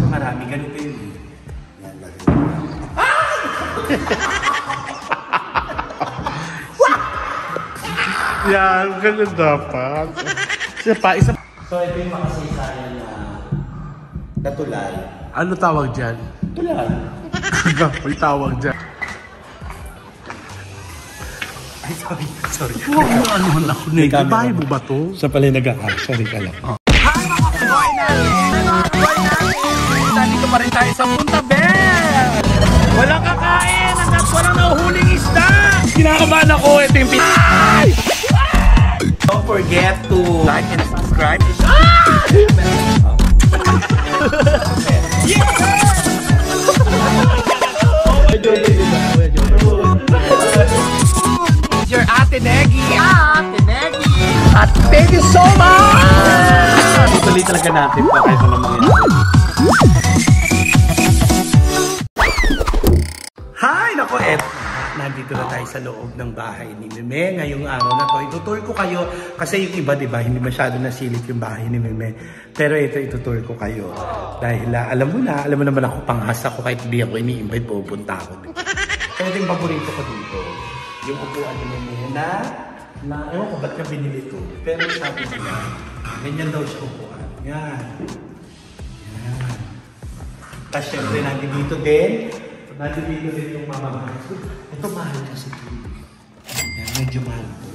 marami, ganito yun eh. Yan, lagi. Yan, ganun dapat. Isa pa, isa. So ito yung makasaysayan na tulay. Ano tawag dyan? Tulay. May tawag dyan. Ay, sorry. Huwag mo ano ako na. Bahay mo ba to? Siya pala yung sorry ka lang. Hi mga kabuhay natin! Nandito pa rin tayo sa Punta Bell! Walang kakain hanggang walang nahuhuling isda! Kinakabahan ako, ito yung Ay! Don't forget to Like and subscribe. It's your Ate Negi! Ate Negi! At thank you so much! tuloy talaga natin pa kahit ano mangyayari. Hi! Naku, nandito na tayo sa loob ng bahay ni Meme. Ngayong araw na to, itutur ko kayo. Kasi yung iba, diba, hindi masyado nasilip yung bahay ni Meme. Pero ito, itutur ko kayo. Dahil alam mo naman ako, pangasa ko kahit hindi ako ini-invite, pupunta ako. Pero ito yung paborito ko dito. Yung upuan ni Meme na ewan ko ba't ka binili ito. Pero sabi nila, ganyan daw siya upuan. Yan. Yan. Tapos syempre, nandito din yung mama. Ito mahal kasi ito. Yan, medyo mahal ito.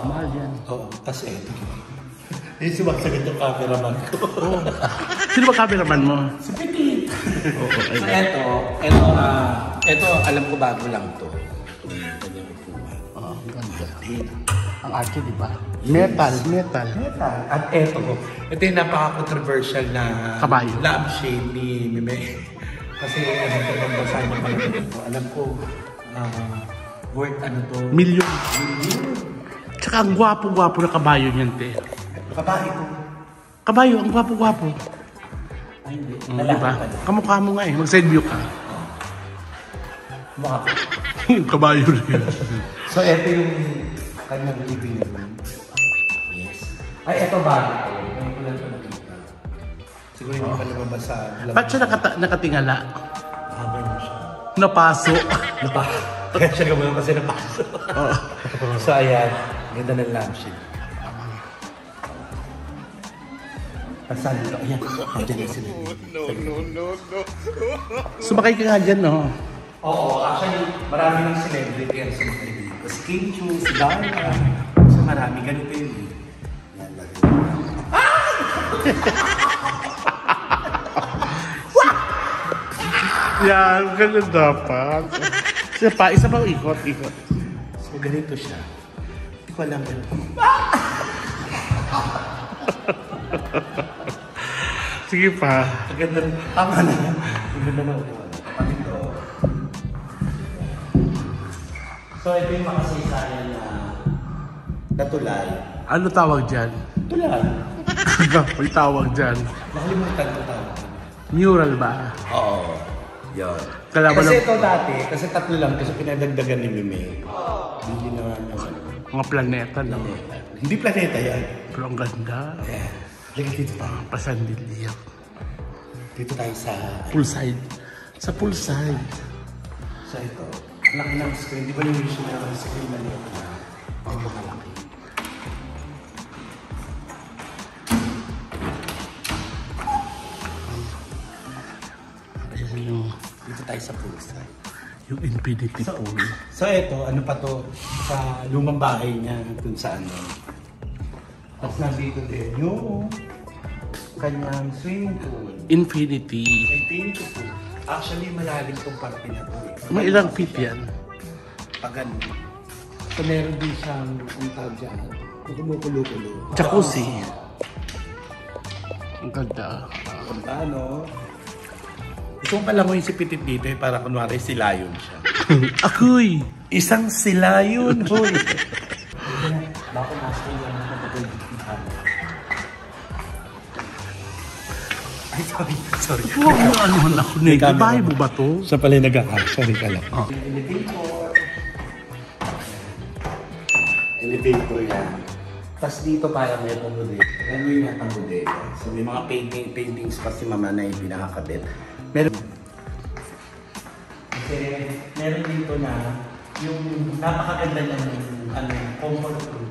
Mahal yan. Oo, kasi ito. Yung sumasagot yung cameraman ko. Sino ba cameraman mo? Si Petit. So ito, alam ko bago lang to. Yung kanyang upuan. Oo, ang ganda. Ang arte, di ba? Metal. At ito yung napaka-controversial na kabayo. Lampshade ni Meme. Kasi ito pang basa niya pala ito. Alam ko, worth ano to? Milyon. Tsaka ang gwapo-gwapo na kabayo niyan, te. Kabayo ko. Kabayo, ang gwapo-gwapo. Ay, hindi. Di ba? Kamukha mo nga eh. Mag-side view ka. Mukha ko. Kabayo rin. So, ito yung kanyang living room. Yes. Ay, ito bago ko. Ngayon ko lang ito nakita. Siguro hindi pa lumabas sa vlog. Ba't siya nakatingala? Ganyan siya. Napaso. Kaya siya gawin kasi napaso. So, ayan. Ganda ng lampshade. Pasal dito. Ayan. Nandiyan na sila. No. Sumakay ka nga dyan, no? Oo, actually, marami ng celebrity ang sumakay dito. Si Kim Chu, si Dara. So, marami. Ganito yun eh. Yan, lagi. Yan, ganun dapat. Isa pa, ikot. So, ganito siya. Hindi ko alam ganito. Sige pa. Ang ganda. Tama na. Ang ganda na upuan. Ito. So, ito yung makasaysayan na tulay. Ano tawag dyan? Tulay. May tawag dyan. Nakalimutan ko tawag. Mural ba? Oo. Yun. Kalaban Kasi ito dati, kasi tatlo lang, kasi pinadagdagan ni Meme. Hindi naman yung ano. mga planeta, no? Hindi planeta yan. Pero ang ganda. Yeah. Lagi dito tayo. Pasandilya. Dito tayo sa Poolside. Sa poolside. So ito, laki ng screen. Di ba yung usual na screen na liit na? Medyo malaki. Ayan yung... Dito tayo sa poolside. Yung infinity pool. So ito, ano pa to? Sa lumang bahay niya dun sa ano. Tapos nandito din yung kanyang swimming pool. Infinity. Infinity pool. Actually, malalim tong parte na to. May ilang feet yan? Pag ano. So meron din siyang ang tawag dyan. Kumukulo-kulo. Jacuzzi. Ang ganda. Punta, no? Gusto kong pala mo yung si Petit dito eh, para kunwari silayon siya. Akoy! Isang silayon, hoy! Bako nasa yung nakapagod dito. Ay, sorry. Huwag mo ano ako na. Bahay mo ba to? Siya pala yung sorry ka lang. Oh. Elevator yan. Tapos dito parang may bodega. Ano yung yata bodega? So may mga paintings pa si mama na yung pinakakabit. Meron dito na yung napakaganda niya ng comfort room.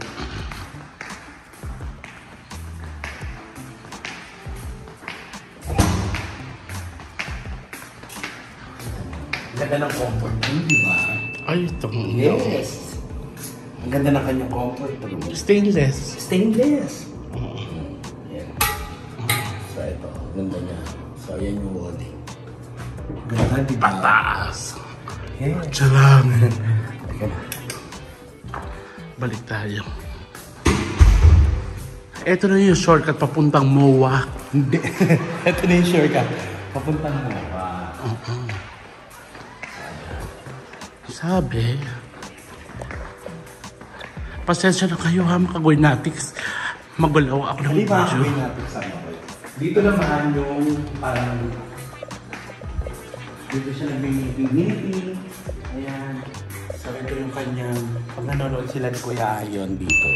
Ganda ng comfort room, di ba? Ay, ito. Yes! Ang ganda ng kanyang comfort room. Stainless. Stainless! Yan. So ito, ganda niya. So ayan yung walling. Ganda, di ba? Pataas. Yes. Tsalang. Balik tayo. Ito na yung shortcut papuntang MOA. Hindi. Ito na yung shortcut. Papuntang MOA. Sabi, pasensya na kayo ha, mga Goynatics. Magulaw ako ng Halika, video. dito naman yung parang dito siya nag-meeting. Ayan. So ito yung kanyang pag nanonood sila ni Kuya Ayon dito.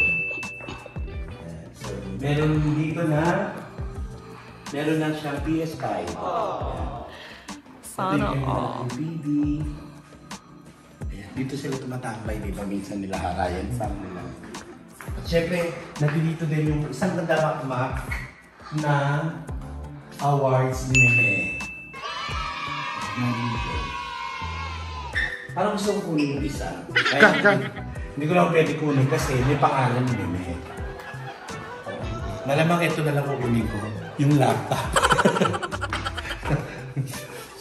Ayan. So meron dito na siyang PS5. Sana all. DVD. Ayan. Dito sila tumatambay, di ba? Minsan nila harayan sa nila. At syempre, nandito din yung isang ganda-makmak na awards ni Meme. Nandito. Parang gusto ko kunin yung isa. Hindi ko lang pwede kunin kasi may pangalan ni Meme. Malamang ito na lang kukunin ko. Yung laptop.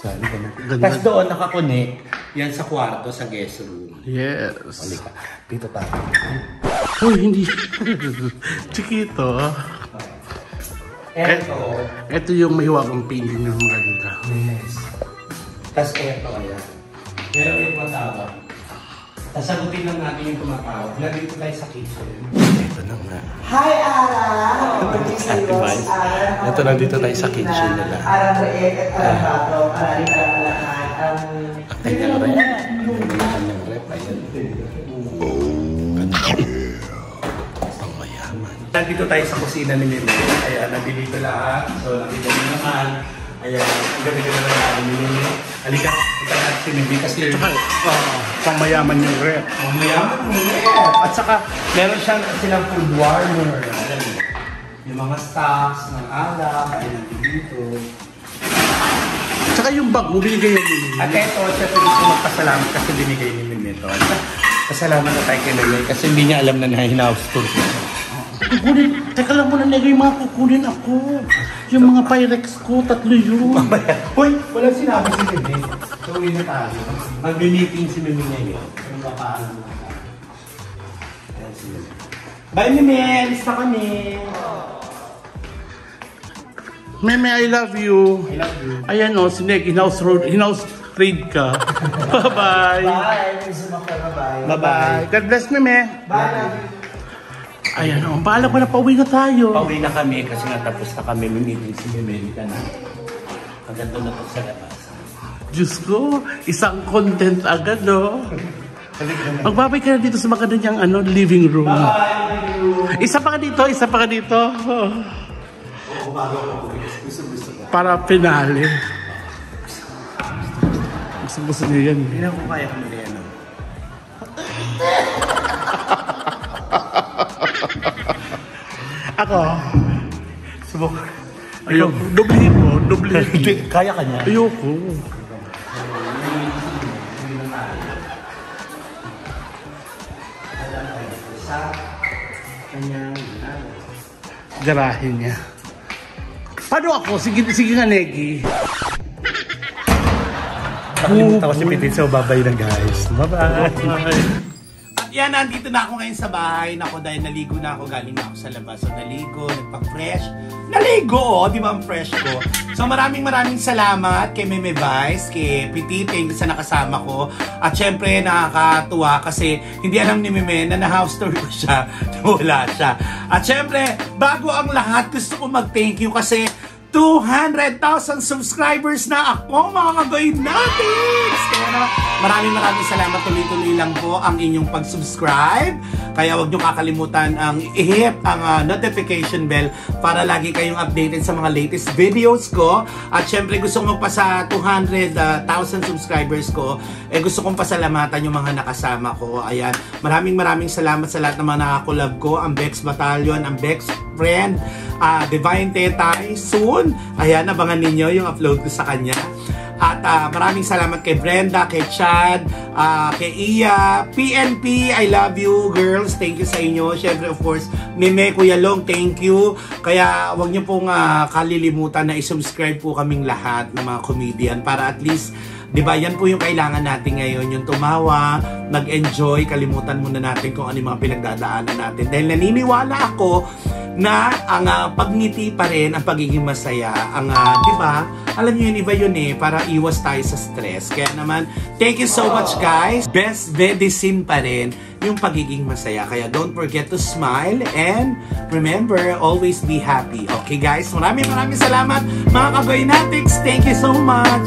Sabi ko na. Tapos doon nakakunik. Yan sa kwarto, sa guest room. Yes. Halika. Dito tayo. Uy, hindi. Chiquito. Ito yung mahiwagang painting ng maganda. Yes. Tapos eto, ayan. Meron yung tumatawag. Tapos sagutin lang natin yung tumatawag. Nandito tayo sa kitchen. Ito na nga. Hi, Ara! Ito na dito tayo sa kitchen nila. Arang Reek at Arang Bato. Araling Arang Ang kanyang rep. Ang kanyang rep. Ayan. Ang mayaman. Nandito tayo sa kusina ni Meme. Ayan, nandito lahat. So, nakita niyo naman. Ayan, ang ganda-ganda na natin ni Meme. Halika, ito natin si Meme kasi Pang mayaman yung rep. ang mayaman mo At saka, meron silang food warmer. Ayan, yung mga stocks ng alak ay nandito. Tsaka yung bag mo, binigay yung At ito, syempre gusto magpasalamat kasi binigay ni Meme ito. Pasalamat na tayo kay Meme kasi hindi niya alam na na-house tour ko. kukunin. Teka lang muna, Nego, yung mga kukunin ako. Yung mga Pyrex ko, 3 yun. Uy, walang sinabi si Meme. So, uwi na tayo. Mag-meeting si Meme ngayon. Ano ba paano na tayo? Ayan si Meme. Bye, Meme! Alis na kami! Meme, I love you. I love you. Ayan o, si Nek, hinaus trade ka. Bye-bye. Bye! Bye! Bye-bye. God bless, Meme. Bye! Ayan o, paalam ko na, pauwi na tayo. Pauwi na kami kasi nga tapos na kami meeting si Meme na. Hanggang doon na po sa labas. Diyos ko, isang content agad, no? Magbabay ka na dito sa maganda niyang living room. Bye! Isa pa ka dito, isa pa ka dito. Para finale. Gusto niyo yan. Hindi na ko kaya kung yan. Ako, Subok. ayoko. Doblehin mo, doblehin. Kaya ka niya. Ayoko. Sa kanyang Garahin niya. Paano ako? Sige nga, Negi. Nakalimutan ko si Pitin, so bye-bye na guys. Bye-bye. Bye. Yan, nandito na ako ngayon sa bahay. Nako, dahil naligo na ako. Galing na ako sa labas. So, naligo, nagpa-fresh. Naligo, oh, di ba ang fresh ko? So, maraming salamat kay Meme Vice, kay Pititing sa nakasama ko. At syempre, nakakatuwa kasi hindi alam ni Meme na na-house tour ko siya. Wala siya. At syempre, bago ang lahat, gusto ko mag-thank you kasi 200,000 subscribers na ako, mga kagoynatics! Kaya na, maraming salamat, tuloy-tuloy lang po ang inyong pag-subscribe. Kaya huwag nyo kakalimutan ang i-hit ang notification bell para lagi kayong updated sa mga latest videos ko. At syempre gusto kong magpasa 200,000 subscribers ko. Gusto kong pasalamatan yung mga nakasama ko. Ayan, maraming salamat sa lahat ng mga nakakulab ko. Ang Bex Battalion, ang Bex Friend, Divine Tetay, soon. Ayan, abangan ninyo yung upload ko sa kanya. At maraming salamat kay Brenda, kay Chad, kay Iya, PNP, I love you girls, thank you sa inyo. Syempre of course, Meme, Kuya Long, thank you. Kaya wag niyo pong kalilimutan na i-subscribe po kaming lahat ng mga comedian para at least, di ba, yan po yung kailangan natin ngayon, yung tumawa, mag-enjoy, kalimutan muna natin kung ano yung mga pinagdadaanan natin. Dahil naniniwala ako na ang pagngiti pa rin ang pagiging masaya. Ang, di ba, alam niyo yun, iba yun para iwas tayo sa stress. Kaya naman, thank you so much guys. Best medicine pa rin yung pagiging masaya. Kaya don't forget to smile and remember, always be happy. Okay guys, maraming salamat mga kagoynatics. Thank you so much.